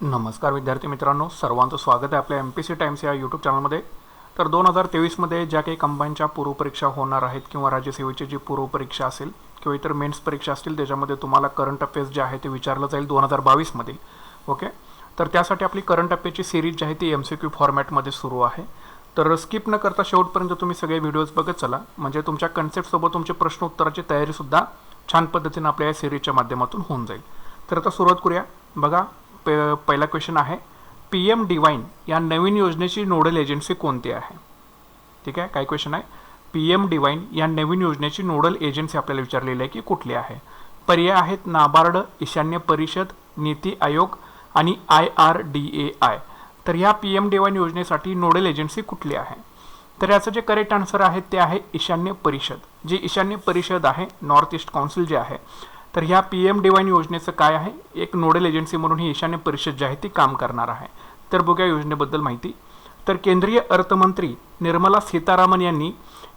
नमस्कार विद्यार्थी मित्रांनो, सर्वांचं स्वागत आहे आपल्या MPC टाइम्स या यूट्यूब चॅनलमध्ये। तर 2023मध्ये ज्या काही कंबाईनच्या पूर्वपरीक्षा होणार आहेत किंवा राज्यसेवेची जी पूर्वपरीक्षा असेल किंवा इतर मेन्स परीक्षा असतील त्याच्यामध्ये तुम्हाला करंट अफेअर्स जे आहे ते विचारलं जाईल 2022मध्ये। ओके, तर त्यासाठी आपली करंट अफेअर्सची सिरीज जी आहे ती MCQ फॉर्मॅटमध्ये सुरू आहे। तर स्किप न करता शेवटपर्यंत तुम्ही सगळे व्हिडिओज बघत चला, म्हणजे तुमच्या कन्सेप्टसोबत तुमचे प्रश्न उत्तराची तयारीसुद्धा छान पद्धतीने आपल्या या सिरीजच्या माध्यमातून होऊन जाईल। तर आता सुरुवात करूया। बघा, पहिला क्वेश्चन आहे, PM डिवाइन या नवीन योजनेची नोडल एजन्सी कोणती आहे? ठीक आहे, काय क्वेश्चन आहे, PM डिवाइन या नवीन योजनेची नोडल एजन्सी आपल्याला विचारलेली आहे की कुठली आहे? पर्याय आहेत नाबार्ड, ईशान्य परिषद, नीती आयोग आणि IRDAI। तर या PM डिवाइन योजनेसाठी नोडल एजन्सी कुठली आहे? तर याचं जे करेक्ट आन्सर आहे ते आहे ईशान्य परिषद। जी ईशान्य परिषद आहे, नॉर्थ ईस्ट काउन्सिल जे आहे, तर ह्या PM डिवाइन योजनेचं काय आहे, एक नोडल एजन्सी म्हणून ही ईशान्य परिषद जी आहे ती काम करणार आहे। तर बघूया योजनेबद्दल माहिती। तर केंद्रीय अर्थमंत्री निर्मला सीतारामन यांनी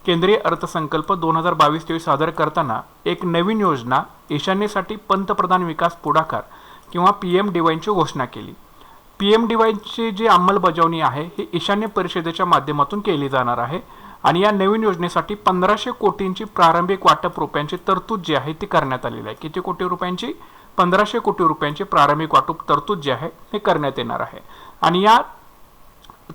केंद्रीय अर्थसंकल्प 2022-23 सादर करताना एक नवीन योजना ईशान्येसाठी पंतप्रधान विकास पुढाकार किंवा PM डिवाइनची घोषणा केली। PM डिवाइनची जी अंमलबजावणी आहे ही ईशान्य परिषदेच्या माध्यमातून केली जाणार आहे आणि या नवीन योजनेसाठी 1500 कोटींची प्रारंभिक वाटप रुपयांची तरतूद जी आहे ती करण्यात आलेली आहे। किती कोटी रुपयांची? 1500 कोटी रुपयांची प्रारंभिक वाटप तरतूद जी आहे हे करण्यात येणार आहे आणि या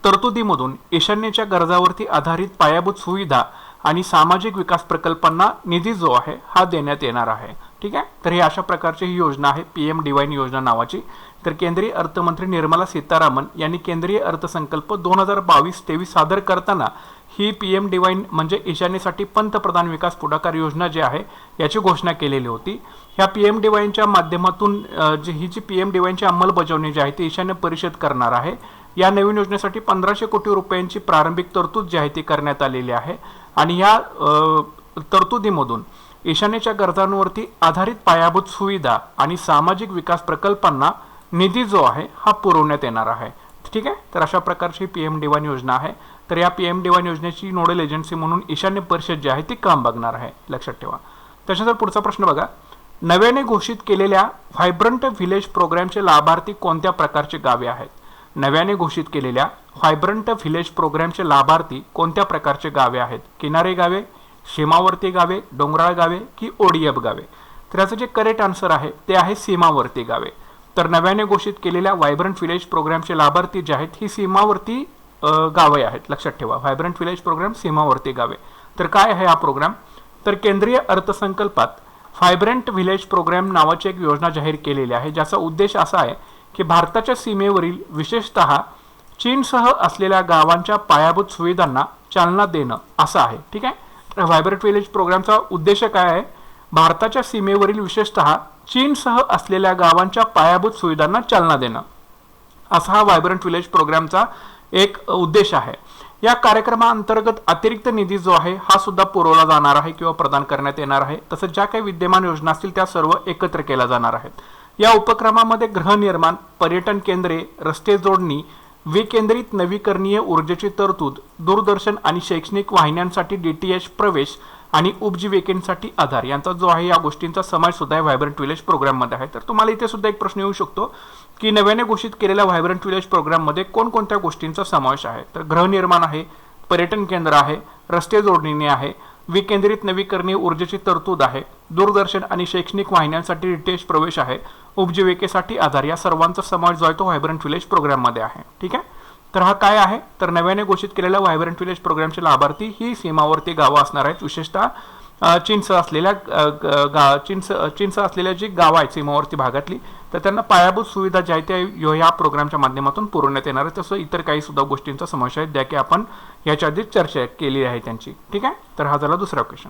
तरतुदीमधून ईशान्येच्या गरजावरती आधारित पायाभूत सुविधा आणि सामाजिक विकास प्रकल्पांना निधी जो आहे हा देण्यात येणार आहे। ठीक आहे, तर ही अशा प्रकारची ही योजना आहे PM डिवाइन योजना नावाची। तर केंद्रीय अर्थमंत्री निर्मला सीतारामन यांनी केंद्रीय अर्थसंकल्प 2022-23 सादर करताना ही PM डिवाइन म्हणजे ईशान्येसाठी पंतप्रधान विकास पुढाकार योजना जी आहे याची घोषणा केलेली होती। ह्या PM डिवाइनच्या माध्यमातून ही जी PM डिवाइनची अंमलबजावणी जी आहे ती ईशान्य परिषद करणार आहे। या नवीन योजनेसाठी 1500 कोटी रुपयांची प्रारंभिक तरतूद जी आहे ती करण्यात आलेली आहे आणि या तरतुदीमधून ईशान्येच्या गरजांवरती आधारित पायाभूत सुविधा आणि सामाजिक विकास प्रकल्पांना निधी जो आहे हा पुरवण्यात येणार आहे। ठीक आहे, तर अशा प्रकारची PM डिवाइन योजना आहे। तर या PM डिवाइन योजनेची नोडल एजन्सी म्हणून ईशान्य परिषद जी आहे ती काम बघणार आहे, लक्षात ठेवा। त्याच्यानंतर पुढचा प्रश्न बघा, नव्याने घोषित केलेल्या व्हायब्रंट व्हिलेज प्रोग्रामचे लाभार्थी कोणत्या प्रकारचे गावे आहेत? नव्याने घोषित केलेल्या व्हायब्रंट व्हिलेज प्रोग्रामचे लाभार्थी कोणत्या प्रकारचे गावे आहेत? किनारे गावे, सीमावर्ती गावे, डोंगराळ गावे की ODF गावे? तर याचं जे करेक्ट आन्सर आहे ते आहे सीमावर्ती गावे। तर नव्याने घोषित केलेल्या व्हायब्रंट व्हिलेज प्रोग्रामचे लाभार्थी जे आहेत ही सीमावर्ती गावे आहेत, लक्षात ठेवा। व्हायब्रंट व्हिलेज प्रोग्राम सीमावर्ती गावे। तर काय आहे हा प्रोग्राम? तर केंद्रीय अर्थसंकल्पात व्हायब्रंट व्हिलेज प्रोग्राम नावाची एक योजना जाहीर केलेली आहे, ज्याचा उद्देश असा आहे की भारताच्या सीमेवरील विशेषतः चीनसह असलेल्या गावांच्या पायाभूत सुविधांना चालना देणं असं आहे। ठीक आहे, तर व्हायब्रंट व्हिलेज प्रोग्रामचा उद्देश काय आहे? भारताच्या सीमेवरील विशेषतः चीनसह असलेल्या गावांच्या पायाभूत सुविधांना चालना देणं असा हा व्हायब्रंट व्हिलेज प्रोग्रामचा एक उद्देश आहे। या कार्यक्रमाअंतर्गत अतिरिक्त निधी जो आहे हा सुद्धा पुरवला जाणार आहे किंवा प्रदान करण्यात येणार आहे। तसंच ज्या काही विद्यमान योजना असतील त्या सर्व एकत्र केल्या जाणार आहेत। या उपक्रमामध्ये गृहनिर्माण, पर्यटन केंद्रे, रस्ते जोडणी, विकेंद्रित नवीकरणीय ऊर्जेची तरतूद, दूरदर्शन आणि शैक्षणिक वाहिन्यांसाठी DTH प्रवेश आणि उपजीविकेसाठी आधार यांचा जो आहे या गोष्टींचा समावेश सुद्धा व्हायब्रंट व्हिलेज प्रोग्राममध्ये आहे। तर तुम्हाला इथे सुद्धा एक प्रश्न येऊ शकतो की नव्याने घोषित केलेल्या व्हायब्रंट व्हिलेज प्रोग्राममध्ये कोणकोणत्या गोष्टींचा समावेश आहे? तर गृहनिर्माण आहे, पर्यटन केंद्र आहे, रस्ते जोडणी आहे, विकेंद्रित नवीकरणीय ऊर्जेची तरतूद आहे, दूरदर्शन आणि शैक्षणिक वाहिन्यांसाठी DTH प्रवेश आहे, उपजीविकेसाठी आधार या सर्वांचा समावेश जो आहे तो व्हायब्रंट व्हिलेज प्रोग्राममध्ये आहे। ठीक आहे, तर हा काय आहे? तर नव्याने घोषित केलेल्या व्हायब्रंट व्हिलेज प्रोग्रामचे लाभार्थी ही सीमावर्ती गावं असणार आहेत, विशेषतः चीनसह असलेल्या जी गावं आहेत सीमावर्ती भागातली, तर त्यांना पायाभूत सुविधा ज्या आहेत त्या या प्रोग्रामच्या माध्यमातून पुरवण्यात येणार आहे। तसं इतर काही सुद्धा गोष्टींचा समावेश आहे ज्या की आपण याच्या आधी चर्चा केली आहे त्यांची। ठीक आहे, तर हा झाला दुसरा क्वेश्चन।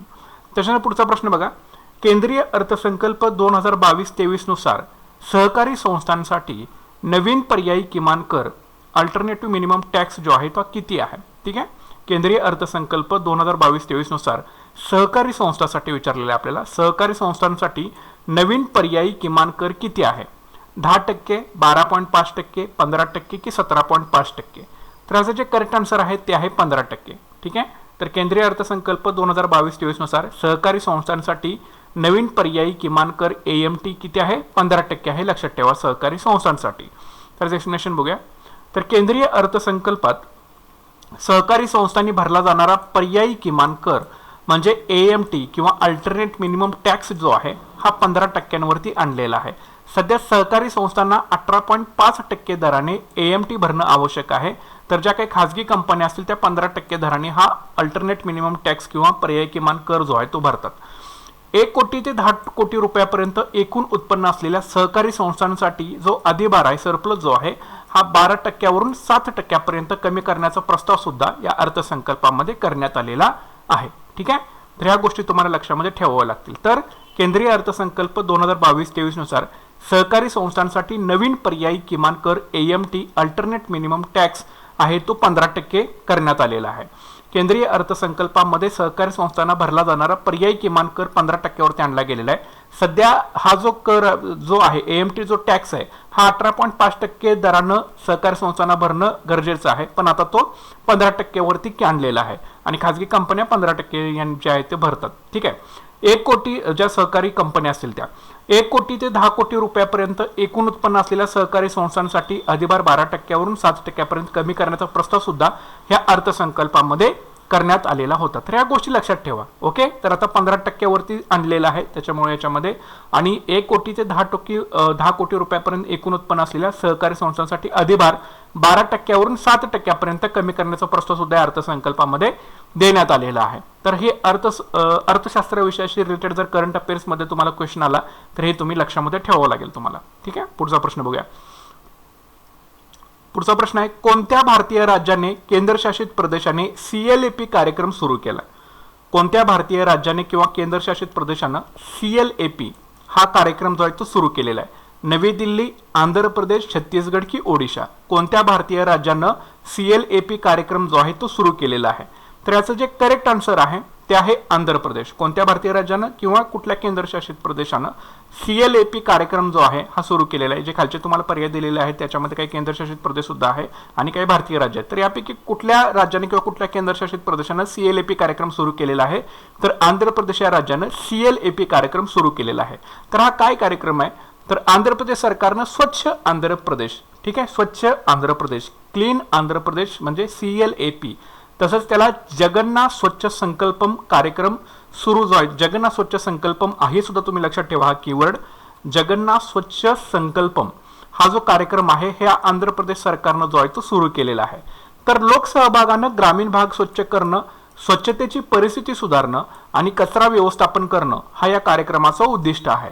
त्याच्यानंतर पुढचा प्रश्न बघा, केंद्रीय अर्थसंकल्प 2022-23 नुसार सहकारी संस्थांसाठी नवीन पर्यायी किमान कर अल्टरनेटिव्ह मिनिमम टॅक्स जो आहे तो किती आहे? ठीक आहे, केंद्रीय अर्थसंकल्प 2022-23 नुसार सहकारी संस्थांसाठी विचारलेलं आहे आपल्याला। सहकारी संस्थांसाठी नवीन पर्यायी किमान कर किती आहे? 10%, 12.5%, 15% की 17.5%? तर याचं जे करेक्ट आन्सर आहे ते आहे 15%। ठीक आहे, तर केंद्रीय अर्थसंकल्प 2022-23 नुसार सहकारी संस्थांसाठी नवीन पर्यायी किमान कर AMT किती आहे? 15% आहे, लक्षात ठेवा सहकारी संस्थांसाठी। तर एक्सप्लेनेशन बघूया. तर केंद्रीय अर्थसंकल्पात सहकारी संस्थांनी भरला जाणारा पर्यायी किमान कर म्हणजे AMT किंवा अल्टरनेट मिनिमम टॅक्स जो आहे हा 15% आणलेला आहे. सध्या सहकारी संस्थांना 18.5% दराने AMT भरणं आवश्यक आहे. तर ज्या काही खाजगी कंपन्या असतील त्या 15% दराने हा अल्टरनेट मिनिमम टॅक्स किंवा पर्यायी किमान कर जो आहे तो भरतात. 1 कोटी ते 10 कोटी रुपयापर्यंत एकूण उत्पन्न असलेल्या सहकारी संस्थांसाठी जो अधिभार आहे सरप्लस जो आहे हा 12% 7% कमी करण्याचा प्रस्ताव सुद्धा या अर्थसंकल्पामध्ये करण्यात आलेला आहे. ठीक आहे, तर ह्या गोष्टी तुम्हाला लक्षामध्ये ठेवाव्या लागतील. तर केंद्रीय अर्थसंकल्प 2022-23 नुसार सहकारी संस्थांसाठी नवीन पर्यायी किमान कर AMT अल्टरनेट मिनिमम टॅक्स आहे तो 15% करण्यात आलेला आहे. केंद्रीय अर्थसंकल्पामध्ये सहकारी संस्थांना भरला जाणारा पर्यायी किमान कर 15% आणला गेलेला आहे. सध्या हा जो कर जो आहे AMT जो टॅक्स आहे हा 18.5% दरानं सहकारी संस्थांना भरणं गरजेचं आहे, पण आता तो 15% आणलेला आहे आणि खाजगी कंपन्या 15% जे आहे ते भरतात. ठीक आहे, 1 कोटी ज्या सहकारी कंपन्या असतील त्या 1 कोटी ते 10 कोटी रुपयापर्यंत एकूण उत्पन्न असलेल्या सहकारी संस्थांसाठी अधिभार 12% 7% कमी करण्याचा प्रस्ताव सुद्धा ह्या अर्थसंकल्पामध्ये करण्यात आलेला होता. तर या गोष्टी लक्षात ठेवा. ओके, तर आता 15% आणलेला आहे त्याच्यामुळे याच्यामध्ये आणि 1 कोटी ते 10 कोटी रुपयापर्यंत एकूण उत्पन्न असलेल्या सहकारी संस्थांसाठी अधिभार 12% 7% कमी करण्याचा प्रस्ताव सुद्धा या अर्थसंकल्पामध्ये देण्यात आलेला आहे. तर हे अर्थशास्त्र विषयाशी रिलेटेड जर करंट अफेअर्स मध्ये तुम्हाला क्वेश्चन आला तर हे तुम्ही लक्षामध्ये ठेवावं लागेल तुम्हाला. ठीक आहे, पुढचा प्रश्न बघूया. पुढचा प्रश्न आहे, कोणत्या भारतीय राज्याने केंद्रशासित प्रदेशाने CLAP कार्यक्रम सुरू केला? कोणत्या भारतीय राज्याने किंवा केंद्रशासित प्रदेशानं CLAP हा कार्यक्रम जो आहे तो सुरू केलेला आहे? नवी दिल्ली, आंध्र प्रदेश, छत्तीसगड की ओडिशा? कोणत्या भारतीय राज्यानं CLAP कार्यक्रम जो आहे तो सुरू केलेला आहे? तर याचं जे करेक्ट आन्सर आहे ते आहे आंध्र प्रदेश. कोणत्या भारतीय राज्यानं किंवा कुठल्या केंद्रशासित प्रदेशानं CLAP कार्यक्रम जो आहे हा सुरू केलेला आहे? जे खालचे तुम्हाला पर्याय दिलेले आहेत त्याच्यामध्ये काही केंद्रशासित प्रदेश सुद्धा आहे आणि काही भारतीय राज्य आहेत. तर यापैकी कुठल्या राज्याने किंवा कुठल्या केंद्रशासित प्रदेशानं CLAP कार्यक्रम सुरू केलेला आहे? तर आंध्र प्रदेश या राज्यानं CLAP कार्यक्रम सुरू केलेला आहे. तर हा काय कार्यक्रम आहे? तर आंध्र प्रदेश सरकारनं स्वच्छ आंध्र प्रदेश, ठीक आहे, स्वच्छ आंध्र प्रदेश, क्लीन आंध्र प्रदेश म्हणजे CLAP. तसंच त्याला जगन्नाथ स्वच्छ संकल्पम कार्यक्रम सुरू जो आहे, जगन्नाथ स्वच्छ संकल्पम आहे सुद्धा तुम्ही लक्षात ठेवा हा कीवर्ड, जगन्नाथ स्वच्छ संकल्पम हा जो कार्यक्रम आहे हे आंध्र प्रदेश सरकारनं जो आहे तो सुरू केलेला आहे. तर लोकसहभागानं ग्रामीण भाग स्वच्छ करणं, स्वच्छतेची परिस्थिती सुधारणं आणि कचरा व्यवस्थापन करणं हा या कार्यक्रमाचा उद्दिष्ट आहे.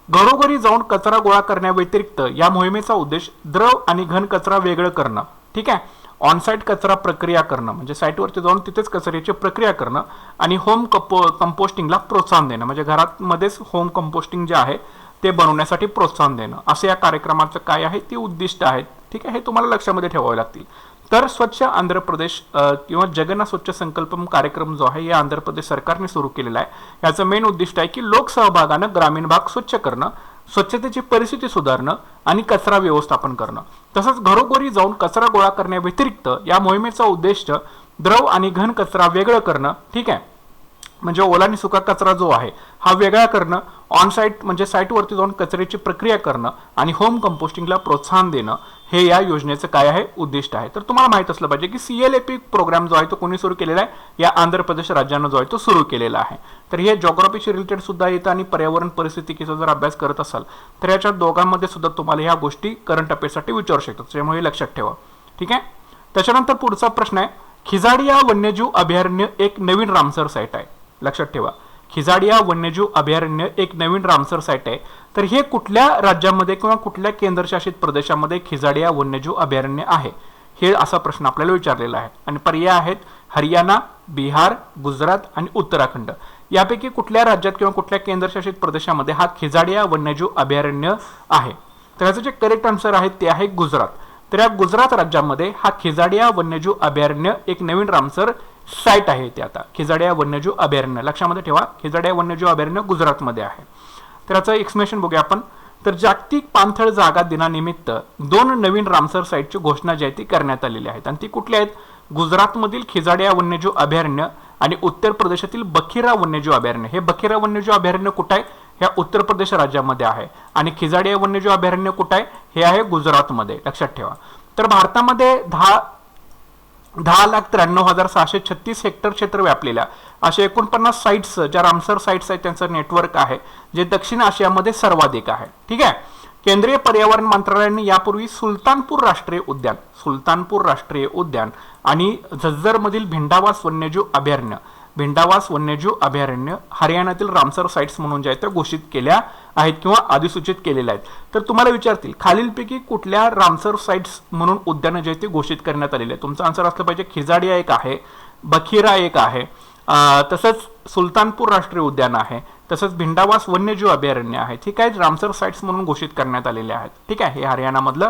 घरोघरी जाऊन कचरा गोळा करण्याव्यतिरिक्त या मोहिमेचा उद्देश द्रव आणि घन कचरा वेगळं करणं, ठीक आहे, ऑनसाईट कचरा प्रक्रिया करणं म्हणजे साईटवरती जाऊन तिथेच कचऱ्याची प्रक्रिया करणं आणि होम कंपोस्टिंगला प्रोत्साहन देणं म्हणजे घरामध्येच होम कंपोस्टिंग जे आहे ते बनवण्यासाठी प्रोत्साहन देणं असं या कार्यक्रमाचं काय आहे ते उद्दिष्ट आहे. ठीक आहे, हे तुम्हाला लक्षामध्ये ठेवावे लागतील. तर स्वच्छ आंध्र प्रदेश किंवा जगन्नाथ स्वच्छ संकल्पम कार्यक्रम जो आहे हे आंध्र प्रदेश सरकारने सुरू केलेला आहे. याचं मेन उद्दिष्ट आहे की लोकसहभागानं ग्रामीण भाग स्वच्छ करणं, स्वच्छतेची परिस्थिती सुधारणं आणि कचरा व्यवस्थापन करणं. तसंच घरोघरी जाऊन कचरा गोळा करण्याव्यतिरिक्त या मोहिमेचा उद्देश द्रव आणि घन कचरा वेगळं करणं, ठीक आहे, म्हणजे ओला आणि सुका कचरा जो आहे हा वेगळा करणं, ऑन साईट म्हणजे साईटवरती जाऊन कचऱ्याची प्रक्रिया करणं आणि होम कंपोस्टिंगला प्रोत्साहन देणं हे या योजनेचं काय आहे उद्दिष्ट आहे. तर तुम्हाला माहित असलं पाहिजे की CLAP प्रोग्राम जो आहे तो कोणी सुरू केलेला आहे? या आंध्र प्रदेश राज्यानं जो आहे तो सुरू केलेला आहे. तर हे जॉग्राफीशी रिलेटेड सुद्धा येतं आणि पर्यावरण परिस्थितीचा जर अभ्यास करत असाल तर याच्या दोघांमध्ये सुद्धा तुम्हाला ह्या गोष्टी करंट अफेअर्ससाठी विचारू शकतात, त्यामुळे लक्षात ठेवा. ठीक आहे, त्याच्यानंतर पुढचा प्रश्न आहे, खिजाडिया वन्यजीव अभयारण्य एक नवीन रामसर साईट आहे. लक्षात ठेवा, खिजाडिया वन्यजीव अभयारण्य एक नवीन रामसर साईट आहे. तर हे कुठल्या राज्यामध्ये किंवा कुठल्या केंद्रशासित प्रदेशामध्ये खिजाडिया वन्यजीव अभयारण्य आहे हे असा प्रश्न आपल्याला विचारलेला आहे आणि पर्याय आहेत हरियाणा, बिहार, गुजरात आणि उत्तराखंड. यापैकी कुठल्या राज्यात किंवा कुठल्या केंद्रशासित प्रदेशामध्ये हा खिजाडिया वन्यजीव अभयारण्य आहे? तर याचं जे करेक्ट आन्सर आहे ते आहे गुजरात. तर या गुजरात राज्यामध्ये हा खिजाडिया वन्यजीव अभयारण्य एक नवीन रामसर साईट आहे. ते आता खिजाडिया वन्यजीव अभयारण्य लक्षामध्ये ठेवा, खिजाडिया वन्यजीव अभयारण्य गुजरातमध्ये आहे. तर याचं एक्सप्लेनेशन बघूया आपण. तर जागतिक पाणथळ जागा दिनानिमित्त 2 नवीन रामसर साईटची घोषणा जी आहे ती करण्यात आलेली आहेत आणि ती कुठल्या आहेत? गुजरातमधील खिजाडिया वन्यजीव अभयारण्य आणि उत्तर प्रदेशातील बखिरा वन्यजीव अभयारण्य. हे बखिरा वन्यजीव अभयारण्य कुठे आहे? ह्या उत्तर प्रदेश राज्यामध्ये आहे आणि खिजाडिया वन्यजीव अभयारण्य कुठे आहे, हे आहे गुजरातमध्ये, लक्षात ठेवा. तर भारतामध्ये 10,93,636 हेक्टर क्षेत्र व्यापलेल्या अशा 49 साईट्स ज्या रामसर साईट्स आहेत त्यांचं नेटवर्क आहे, जे दक्षिण आशियामध्ये सर्वाधिक आहे. ठीक आहे. केंद्रीय पर्यावरण मंत्रालयाने यापूर्वी सुलतानपूर राष्ट्रीय उद्यान आणि झज्जरमधील भिंडावास वन्यजीव अभयारण्य हरियाणातील रामसर साइट्स म्हणून जे आहेत त्या घोषित केल्या आहेत किंवा अधिसूचित केलेल्या आहेत. तर तुम्हाला विचारतील खालीलपैकी कुठल्या रामसर साइट्स म्हणून उद्यान जे ते घोषित करण्यात आलेले आहे. तुमचं आन्सर असलं पाहिजे खिजाडिया एक आहे, बखिरा एक आहे, तसंच सुलतानपूर राष्ट्रीय उद्यान आहे, तसंच भिंडावास वन्यजीव अभयारण्य आहे. ठीक आहे, रामसर साइट्स म्हणून घोषित करण्यात आलेले आहेत. ठीक आहे, हे हरियाणामधलं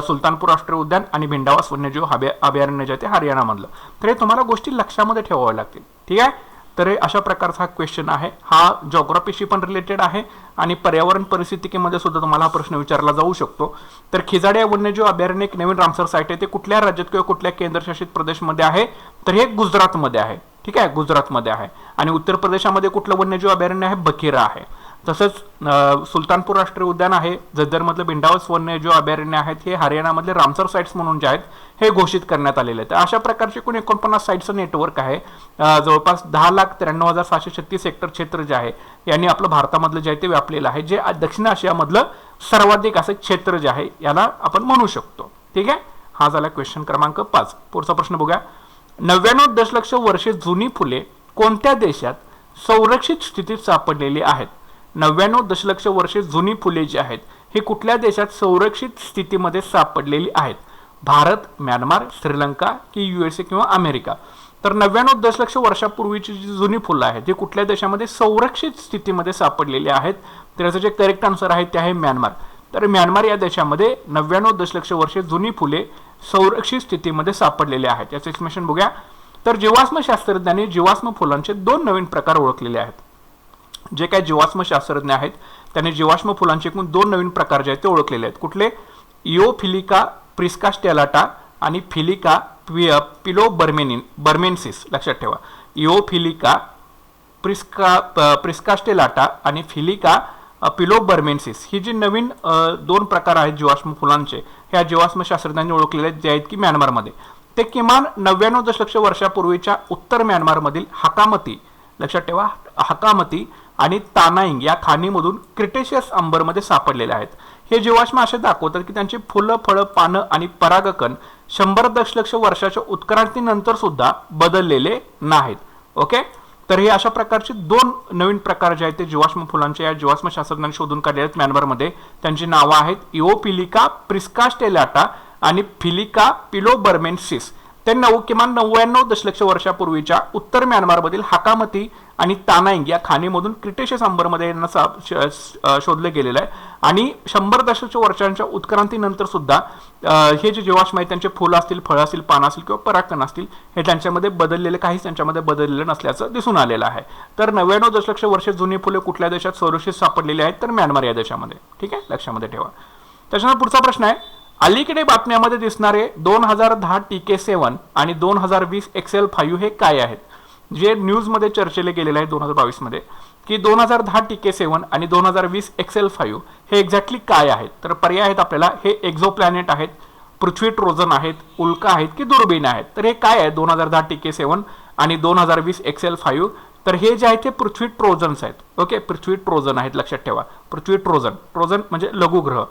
सुलतानपूर राष्ट्रीय उद्यान आणि भिंडावास वन्यजीव अभयारण्य जे ते हरियाणामधलं. तर हे तुम्हाला गोष्टी लक्षामध्ये ठेवाव्या लागतील. ठीक आहे, तर अशा प्रकारचा हा क्वेश्चन आहे. हा जॉग्राफीशी पण रिलेटेड आहे आणि पर्यावरण परिस्थितीमध्ये सुद्धा तुम्हाला हा प्रश्न विचारला जाऊ शकतो. तर खिजाडिया वन्यजीव अभयारण्य एक नवीन रामसर साईट आहे, ते कुठल्या राज्यात किंवा कुठल्या केंद्रशासित प्रदेशमध्ये आहे, तर हे गुजरातमध्ये आहे. ठीक आहे, गुजरातमध्ये आहे. आणि उत्तर प्रदेशामध्ये कुठलं वन्यजीव अभयारण्य आहे, बखिरा आहे. तसंच सुलतानपूर राष्ट्रीय उद्यान आहे, झज्जरमधलं भिंडावास वन्यजीव अभयारण्य आहेत, हे हरियाणामधले रामसर साइट्स म्हणून जे आहेत हे घोषित करण्यात आलेले आहेत. अशा प्रकारचे एकूण 49 साइट्सचं नेटवर्क आहे. जवळपास 10,93,636 हेक्टर क्षेत्र जे आहे यांनी आपलं भारतामधलं जे आहे ते व्यापलेलं आहे, जे दक्षिण आशियामधलं सर्वाधिक असं क्षेत्र जे आहे याला आपण म्हणू शकतो. ठीक आहे, हा झाला क्वेश्चन क्रमांक 5. पुढचा प्रश्न बघूया. 99 दशलक्ष वर्षे जुनी फुले कोणत्या देशात संरक्षित स्थितीत सापडलेली आहेत? 99 दशलक्ष वर्षे जुनी फुले जी आहेत ही कुठल्या देशात संरक्षित स्थितीमध्ये सापडलेली आहेत? भारत, म्यानमार, श्रीलंका की USA किंवा अमेरिका? तर 99 दशलक्ष वर्षापूर्वीची जी जुनी फुलं आहेत ती कुठल्या देशामध्ये संरक्षित स्थितीमध्ये सापडलेली आहेत? तर याचं जे करेक्ट आन्सर आहे ते आहे म्यानमार. तर म्यानमार या देशामध्ये 99 दशलक्ष वर्षे जुनी फुले संरक्षित स्थितीमध्ये सापडलेले आहेत. याचं एक्सप्लेनेशन बघूया. तर जीवाश्म शास्त्रज्ञांनी जीवाश्म फुलांचे 2 नवीन प्रकार ओळखलेले आहेत. जे काही जीवाश्म शास्त्रज्ञ आहेत त्यांनी जीवाश्म फुलांचे एकूण 2 नवीन प्रकार जे आहेत ते ओळखलेले आहेत. कुठले? इओफिलिका प्रिस्कास्टेलाटा आणि फिलिका पिलोबर्मेन्सिस. लक्षात ठेवा, इओफिलिका प्रिस्कास्टेलाटा आणि फिलिका पिलोबर्मेन्सिस ही जी नवीन 2 प्रकार आहेत जीवाश्म फुलांचे, ह्या जीवाश्म शास्त्रज्ञांनी ओळखलेले आहेत, जे आहेत की म्यानमारमध्ये. ते किमान 99 दशलक्ष वर्षापूर्वीच्या उत्तर म्यानमारमधील हकामती, लक्षात ठेवा, हकामती आणि तानाईंग या खाणीमधून क्रिटेशियस अंबरमध्ये सापडलेले आहेत. हे जीवाश्म असे दाखवतात की त्यांची फुलं, फळं, पानं आणि परागकण 100 दशलक्ष वर्षाच्या उत्क्रांतीनंतर सुद्धा बदललेले नाहीत. ओके, तर हे अशा प्रकारचे 2 नवीन प्रकार जे आहेत ते जीवाश्म फुलांचे या जीवाश्म शास्त्रज्ञांनी शोधून काढले आहेत म्यानमारमध्ये. त्यांची नावं आहेत इओफिलिका प्रिस्कास्टेलाटा आणि फिलिका पिलोबर्मेन्सिस. ते किमान 99 दशलक्ष वर्षापूर्वीच्या उत्तर म्यानमारमधील हकामती आणि तानाईंग या खाणीमधून क्रिटेशियस अंबरमध्ये यांना शोधलं गेलेलं आहे. आणि 100 दशलक्ष वर्षांच्या उत्क्रांतीनंतर सुद्धा हे जे जीवाश्म आहेत त्यांचे फुलं असतील, फळं असतील, पानं असतील किंवा परागकण असतील, हे त्यांच्यामध्ये बदललेले, काहीच त्यांच्यामध्ये बदललेलं नसल्याचं दिसून आलेलं आहे. तर 99 दशलक्ष वर्षे जुनी फुले कुठल्या देशात संरक्षित सापडलेली आहेत? तर म्यानमार या देशामध्ये. ठीक आहे, लक्षामध्ये ठेवा. त्याच्यानंतर पुढचा प्रश्न आहे, अलीकडे बातम्यामध्ये दिसणारे 2010 TK7 आणि 2020 XL5 हे काय आहेत? जे न्यूजमध्ये चर्चेले गेलेले आहे 2022 मध्ये, की 2010 TK7 आणि 2020 XL5 हे एक्झॅक्टली काय आहेत? तर पर्याय आहेत आपल्याला, हे एक्झो प्लॅनेट आहेत, पृथ्वी ट्रोजन आहेत, उल्का आहेत की दुर्बीण आहेत? तर हे काय आहे 2010 TK7 आणि 2020 XL5? तर हे जे आहेत ते पृथ्वी ट्रोजन्स आहेत. ओके, पृथ्वी ट्रोजन आहेत, लक्षात ठेवा. पृथ्वी ट्रोजन म्हणजे लघुग्रह.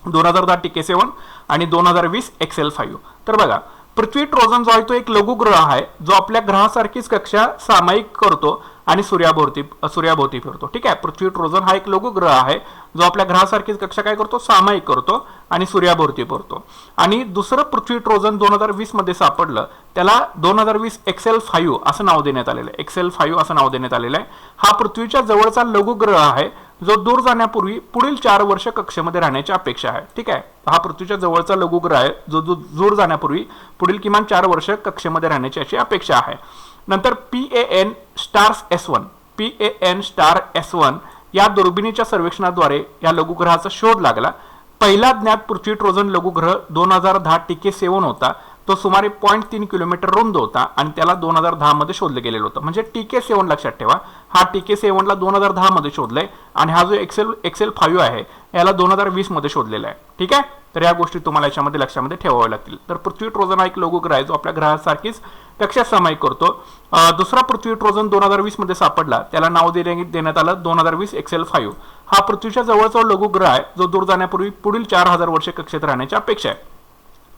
2010 TK7 आणि 2020 XL5. तर बघा, पृथ्वी ट्रोजन जो आहे तो एक लघुग्रह आहे जो आपल्या ग्रहासारखीच कक्षा सामायिक करतो आणि सूर्याभोवती फिरतो. ठीक आहे, पृथ्वी ट्रोजन हा एक लघुग्रह आहे जो आपल्या ग्रहासारखीच कक्षा काय करतो, सामायिक करतो आणि सूर्याभोवती फिरतो. आणि दुसरं पृथ्वी ट्रोजन 2020 मध्ये सापडलं, त्याला 2020 XL5 असं नाव देण्यात आलेलं आहे. XL5 असं नाव देण्यात आलेलं आहे. हा पृथ्वीच्या जवळचा लघुग्रह आहे जो दूर जाण्यापूर्वी पुढील 4 वर्ष कक्षेमध्ये राहण्याची अपेक्षा आहे. ठीक आहे, हा पृथ्वीच्या जवळचा लघुग्रह आहे जो दूर जाण्यापूर्वी पुढील किमान 4 वर्ष कक्षेमध्ये राहण्याची अशी अपेक्षा आहे. नंतर PAN स्टार S1 या दुर्बिणीच्या सर्वेक्षणाद्वारे या लघुग्रहाचा शोध लागला. पहिला ज्ञात पृथ्वी ट्रोजन लघुग्रह 2010 TK7 होता. तो सुमारे 0.3 किलोमीटर रुंद होता आणि त्याला 2010 मध्ये शोधलं गेलेलं होतं. म्हणजे TK7 लक्षात ठेवा, हा TK7 ला 2010 मध्ये शोधलंय आणि हा जो एक्सेल 5 आहे याला 2020 मध्ये शोधलेला आहे. ठीक आहे, तर या गोष्टी तुम्हाला याच्यामध्ये लक्षामध्ये ठेवाव्या लागतील. तर पृथ्वी ट्रोजन हा एक लघुग्रह आहे जो आपल्या ग्रहासारखीच कक्षा सामायिक करतो. दुसरा पृथ्वी ट्रोजन 2020 मध्ये सापडला, त्याला नाव देण्यात आलं 2020 एक्सेल 5. हा पृथ्वीच्या जवळचा लघुग्रह आहे जो दूर जाण्यापूर्वी पुढील 4000 वर्षे कक्षेत राहण्याची अपेक्षा आहे.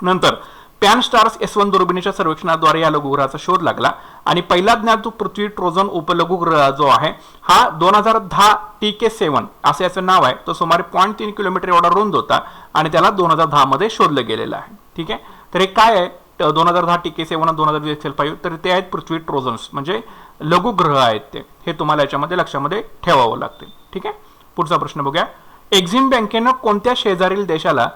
नंतर पॅन स्टार्स S1 दुर्बिणीच्या सर्वेक्षणाद्वारे या लघुग्रहाचा शोध लागला आणि पहिला ज्ञात पृथ्वी ट्रोजन उपलघुग्रह जो आहे हा 2010 TK7 असं याचं नाव आहे. तो सुमारे 0.3 किलोमीटर एवढा रुंद होता आणि त्याला 2010 मध्ये शोधलं गेलेलं आहे. ठीक आहे, तर हे काय आहे 2010 TK7 आणि 2020 एक्सेल 5, तर ते आहेत पृथ्वी ट्रोजन्स, म्हणजे लघुग्रह आहेत ते. हे तुम्हाला याच्यामध्ये लक्षामध्ये ठेवावं लागते. ठीक आहे, पुढचा प्रश्न बघूया. एक्झिम बँकेनं कोणत्या शेजारील देशाला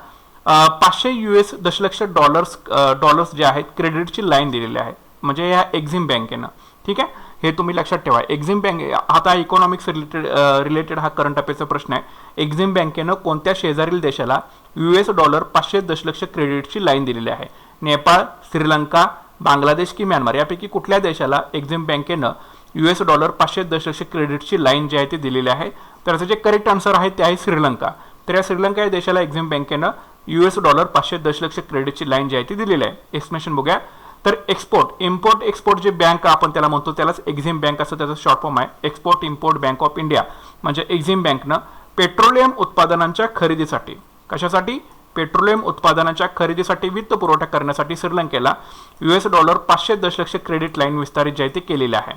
500 US दशलक्ष डॉलर्स जे आहेत क्रेडिटची लाईन दिलेली आहे, म्हणजे या एक्झिम बँकेनं. ठीक आहे, हे तुम्ही लक्षात ठेवा. एक्झिम बँक आता इकॉनॉमिक्स रिलेटेड हा करंट अफेअरचा प्रश्न आहे. एक्झिम बँकेनं कोणत्या शेजारील देशाला US डॉलर 500 दशलक्ष क्रेडिटची लाईन दिलेली आहे? नेपाळ, श्रीलंका, बांगलादेश की म्यानमार यापैकी कुठल्या देशाला एक्झिम बँकेनं US डॉलर 500 दशलक्ष क्रेडिटची लाईन जी आहे ती दिलेली आहे? तर त्याचं जे करेक्ट आन्सर आहे ते आहे श्रीलंका. तर या श्रीलंका या देशाला एक्झिम बँकेनं US डॉलर 500 दशलक्ष क्रेडिटची लाईन जी आहे ती दिलेली आहे. एक्सप्लेनेशन बघूया. तर इम्पोर्ट एक्सपोर्ट जे बँक आपण त्याला म्हणतो त्यालाच एक्झिम बँक असं त्याचं शॉर्ट फॉर्म आहे. Export import bank of India म्हणजे एक्झिम बँकनं पेट्रोलियम उत्पादनांच्या खरेदीसाठी, कशासाठी? पेट्रोलियम उत्पादनांच्या खरेदीसाठी वित्त पुरवठा करण्यासाठी श्रीलंकेला US डॉलर 500 दशलक्ष क्रेडिट लाईन विस्तारित जी आहे ती केलेली आहे.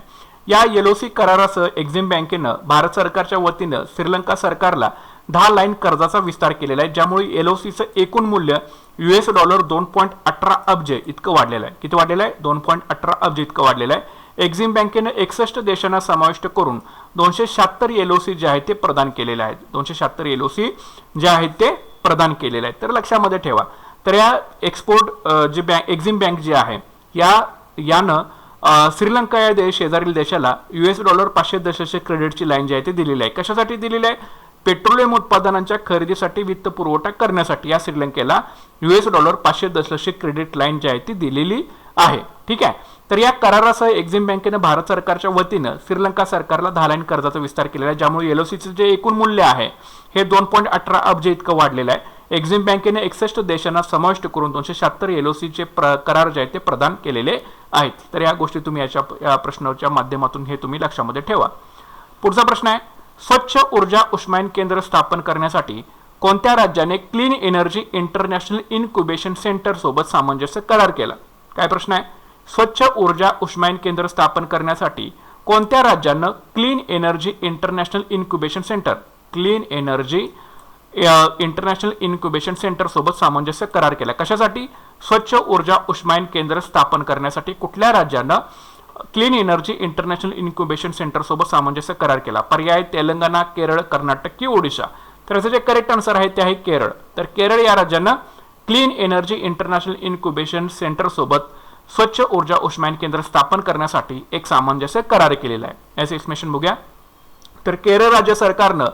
या LOC करारासह एक्झिम बँकेनं भारत सरकारच्या वतीनं श्रीलंका सरकारला 10 लाईन कर्जाचा विस्तार केलेला आहे, ज्यामुळे LOCचं एकूण मूल्य US डॉलर 2.18 अब्ज इतकं वाढलेलं आहे. किती वाढलेलं आहे? 2.18 अब्ज इतकं वाढलेलं आहे. एक्झिम बँकेनं 61 देशांना समाविष्ट करून 276 LOC जे आहेत ते प्रदान केलेले आहेत. 276 LOC जे आहेत ते प्रदान केलेले आहेत. तर लक्षामध्ये ठेवा. तर या एक्झिम बँक जी आहे यानं श्रीलंका या शेजारील देशाला US डॉलर 500 दशलक्ष क्रेडिटची लाईन जी आहे ती दिलेली आहे. कशासाठी दिलेली आहे? पेट्रोलियम उत्पादनांच्या खरेदीसाठी वित्त पुरवठा करण्यासाठी या श्रीलंकेला US डॉलर 500 दशलक्ष क्रेडिट लाईन जी आहे ती दिलेली आहे. ठीक आहे, तर या करारासह एक्झिम बँकेनं भारत सरकारच्या वतीनं श्रीलंका सरकारला 10 लाईन कर्जाचा विस्तार केलेला आहे, ज्यामुळे LOCचं जे एकूण मूल्य आहे हे 2.18 अब्ज इतकं वाढलेलं आहे. एक्झिम बँकेने 61 देशांना समाविष्ट करून 276 LOCचे करार जे आहेत ते प्रदान केलेले आहेत. तर या गोष्टी तुम्ही या प्रश्नाच्या माध्यमातून हे तुम्ही लक्षामध्ये ठेवा. पुढचा प्रश्न आहे, स्वच्छ ऊर्जा उष्मायन केंद्र स्थापन करण्यासाठी कोणत्या राज्याने clean energy international incubation centre सोबत सामंजस्य करार केला? काय प्रश्न आहे? स्वच्छ ऊर्जा उष्मायन केंद्र स्थापन करण्यासाठी कोणत्या राज्यानं clean energy international incubation centre सोबत सामंजस्य करार केला? कशासाठी? स्वच्छ ऊर्जा उष्मायन केंद्र स्थापन करण्यासाठी कुठल्या राज्यानं clean energy international incubation centre सोबत सामंजस्य करार केला? पर्याय तेलंगणा, केरळ, कर्नाटक की ओडिशा. तर याचं जे करेक्ट आन्सर आहे ते आहे केरळ. तर केरळ या राज्यानं clean energy international incubation centre सोबत स्वच्छ ऊर्जा उष्मायन केंद्र स्थापन करण्यासाठी एक सामंजस्य करार केलेला आहे. याचं एक्सप्लेनेशन बघूया. तर केरळ राज्य सरकारनं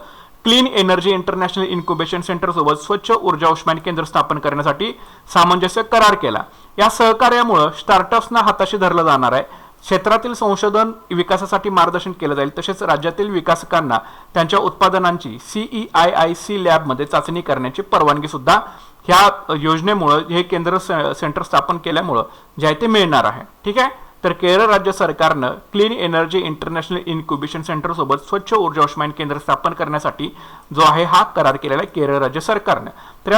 clean energy international incubation centre सोबत स्वच्छ ऊर्जा उष्मायन केंद्र स्थापन करण्यासाठी सामंजस्य करार केला. या सहकार्यामुळे स्टार्टअप्सना हाताशी धरलं जाणार आहे. क्षेत्रातील संशोधन विकासासाठी मार्गदर्शन केलं जाईल. तसेच राज्यातील विकासकांना त्यांच्या उत्पादनांची CEIIC लॅबमध्ये चाचणी करण्याची परवानगी सुद्धा ह्या योजनेमुळे हे केंद्र सेंटर स्थापन केल्यामुळं जे आहे ते मिळणार आहे. ठीक आहे, तर केरळ राज्य सरकारनं clean energy international incubation centre सोबत स्वच्छ ऊर्जा उष्मायन केंद्र स्थापन करण्यासाठी जो आहे हा करार केलेला आहे केरळ राज्य सरकारनं. तर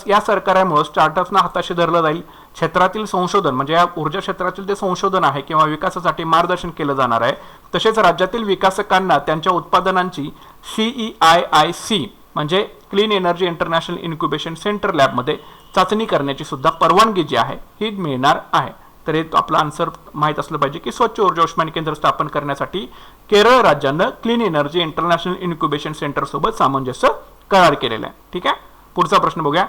या सरकारामुळे स्टार्टअप्सना हाताशी धरलं जाईल. क्षेत्रातील संशोधन म्हणजे या ऊर्जा क्षेत्रातील जे संशोधन आहे किंवा विकासासाठी मार्गदर्शन केलं जाणार आहे. तसेच राज्यातील विकासकांना त्यांच्या उत्पादनांची CEIIC म्हणजे clean energy international incubation centre लॅबमध्ये चाचणी करण्याची सुद्धा परवानगी जी आहे ही मिळणार आहे. तर हे आपला आन्सर माहीत असलं पाहिजे की स्वच्छ ऊर्जा उष्मायन केंद्र स्थापन करण्यासाठी केरळ राज्यानं clean energy international incubation centre सोबत सामंजस्य करार केलेला आहे. ठीक आहे, पुढचा प्रश्न बघूया.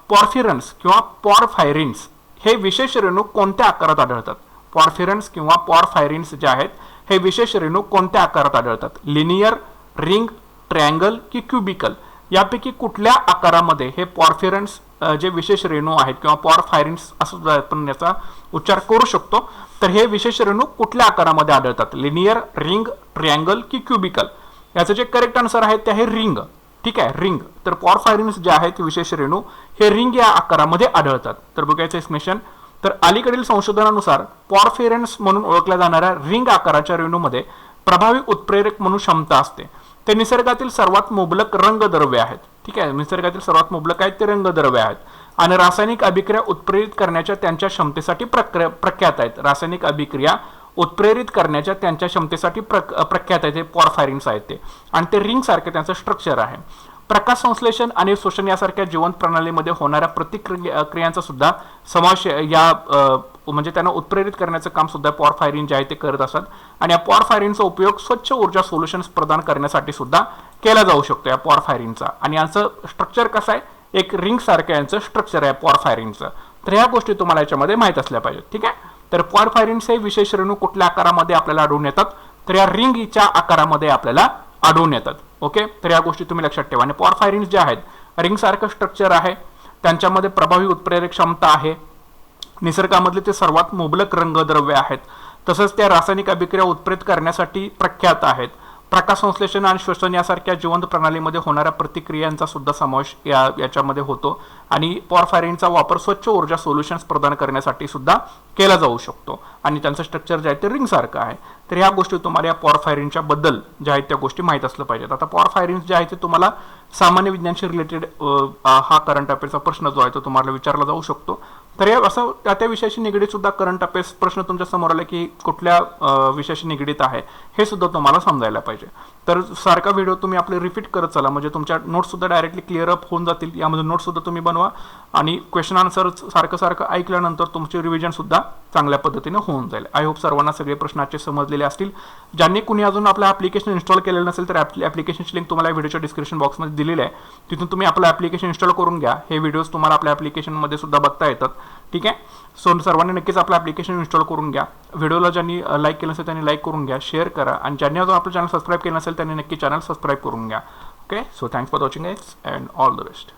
पॉर्फिरन्स किंवा पॉरफायरिन्स हे विशेष रेणू कोणत्या आकारात आढळतात? पॉर्फिरन्स किंवा पॉरफायरिन्स जे आहेत हे विशेष रेणू कोणत्या आकारात आढळतात? लिनियर, रिंग, ट्रायंगल की क्युबिकल यापैकी कुठल्या आकारामध्ये हे पॉर्फिरन्स जे विशेष रेणू आहेत किंवा पॉरफायरिन्स असं सुद्धा आपण याचा उच्चार करू शकतो. तर हे विशेष रेणू कुठल्या आकारामध्ये आढळतात? लिनियर, रिंग, ट्रिअँगल की क्युबिकल? याचं जे करेक्ट आन्सर आहे ते आहे रिंग. ठीक आहे, रिंग. तर पॉरफायरिन्स जे आहेत विशेष रेणू हे रिंग या आकारामध्ये आढळतात. तर बघायचं एक्सप्लेनेशन. तर अलीकडील संशोधनानुसार पॉरफायरिन्स म्हणून ओळखल्या जाणाऱ्या रिंग आकाराच्या रेणूमध्ये प्रभावी उत्प्रेरक म्हणून क्षमता असते. ते निसर्गातील सर्वात मुबलक रंगद्रव्य आहेत. ठीक आहे, निसर्गातील सर्वात मुबलक आहेत ते रंगद्रव्य आहेत आणि रासायनिक अभिक्रिया उत्प्रेरित करण्याच्या त्यांच्या क्षमतेसाठी प्रख्यात आहेत. रासायनिक अभिक्रिया उत्प्रेरित करण्याच्या त्यांच्या क्षमतेसाठी प्रख्यात आहेत हे पॉरफायरिन्स आहेत ते. आणि ते रिंग सारखे त्यांचं स्ट्रक्चर आहे. प्रकाश संश्लेषण आणि शोषण यासारख्या जिवंत प्रणालीमध्ये होणाऱ्या प्रतिक्रियांचा सुद्धा समावेश या म्हणजे त्यांना उत्प्रेरित करण्याचं काम सुद्धा पॉरफायरिन जे आहे ते करत असतात. आणि या पॉरफायरिनचा उपयोग स्वच्छ ऊर्जा सोल्युशन्स प्रदान करण्यासाठी सुद्धा केला जाऊ शकतो या पॉरफायरिनचा. आणि यांचं स्ट्रक्चर कसं आहे? एक रिंग सारखं यांचं स्ट्रक्चर आहे पॉरफायरिनचं. तर ह्या गोष्टी तुम्हाला याच्यामध्ये माहीत असल्या पाहिजेत. ठीक आहे, तर पॉरफायरिन्स हे विशेष रेणू कुठल्या आकारामध्ये आपल्याला आढळून येतात? तर या रिंगच्या आकारामध्ये आपल्याला आढळून येतात. ओके, तर या गोष्टी तुम्ही लक्षात ठेवा. आणि पॉरफायरिन्स जे आहेत रिंग सारखं स्ट्रक्चर आहे, त्यांच्यामध्ये प्रभावी उत्प्रेरक क्षमता आहे, निसर्गामधले ते सर्वात मुबलक रंगद्रव्य आहेत, तसंच त्या रासायनिक अभिक्रिया उत्प्रेरित करण्यासाठी प्रख्यात आहेत. प्रकाश संश्लेषण आणि श्वसन यासारख्या जिवंत प्रणालीमध्ये होणाऱ्या प्रतिक्रियांचा सुद्धा समावेश याच्यामध्ये होतो. आणि पॉरफायरिनचा वापर स्वच्छ ऊर्जा सोल्युशन्स प्रदान करण्यासाठी सुद्धा केला जाऊ शकतो. आणि त्यांचं स्ट्रक्चर जे आहे ते रिंग सारखं आहे. तर ह्या गोष्टी तुम्हाला या पॉरफायरिनच्या बद्दल ज्या आहेत त्या गोष्टी माहीत असल्या पाहिजेत. आता पॉरफायरिन्स जे आहे ते तुम्हाला सामान्य विज्ञानशी रिलेटेड हा करंट अफेअरचा प्रश्न जो आहे तो तुम्हाला विचारला जाऊ शकतो. तर या असं त्या विषयाशी निगडीत सुद्धा करंट अफेअर्स प्रश्न तुमच्या समोर आले की कुठल्या विषयाशी निगडीत आहे हे सुद्धा तुम्हाला समजायला पाहिजे. तर सारखा व्हिडिओ तुम्ही आपले रिपीट करत चला, म्हणजे तुमच्या नोट्स सुद्धा डायरेक्टली क्लिअर अप होऊन जातील. यामध्ये नोट्स सुद्धा तुम्ही बनवा आणि क्वेश्चन आन्सर सारखं ऐकल्यानंतर तुमची रिव्हिजन सुद्धा चांगल्या पद्धतीने होऊन जाईल. आय होप सर्वांना सगळे प्रश्नाचे समजलेले असतील. ज्यांनी कुणी अजून आपलं ॲप्लिकेशन इन्स्टॉल केलेलं नसेल तर ॲप्लिकेशनची लिंक तुम्हाला व्हिडिओच्या डिस्क्रिप्शन बॉक्समध्ये दिलेली आहे. तिथून तुम्ही आपलं ॲप्लिकेशन इन्स्टॉल करून घ्या. हे व्हिडिओज तुम्हाला आपल्या ॲप्लिकेशनमध्ये सुद्धा बघता येतात. ठीक आहे, सो सर्वांनी नक्कीच आपलं ॲप्लिकेशन इन्स्टॉल करून घ्या. व्हिडिओला ज्यांनी लाईक केलं असेल त्यांनी लाईक करून घ्या, शेअर करा. आणि ज्यांनी अजून आपलं चॅनल सबस्क्राईब केलं नसेल त्यांनी नक्की चॅनल सबस्क्राईब करून घ्या. Okay, so thanks for watching guys and all the best.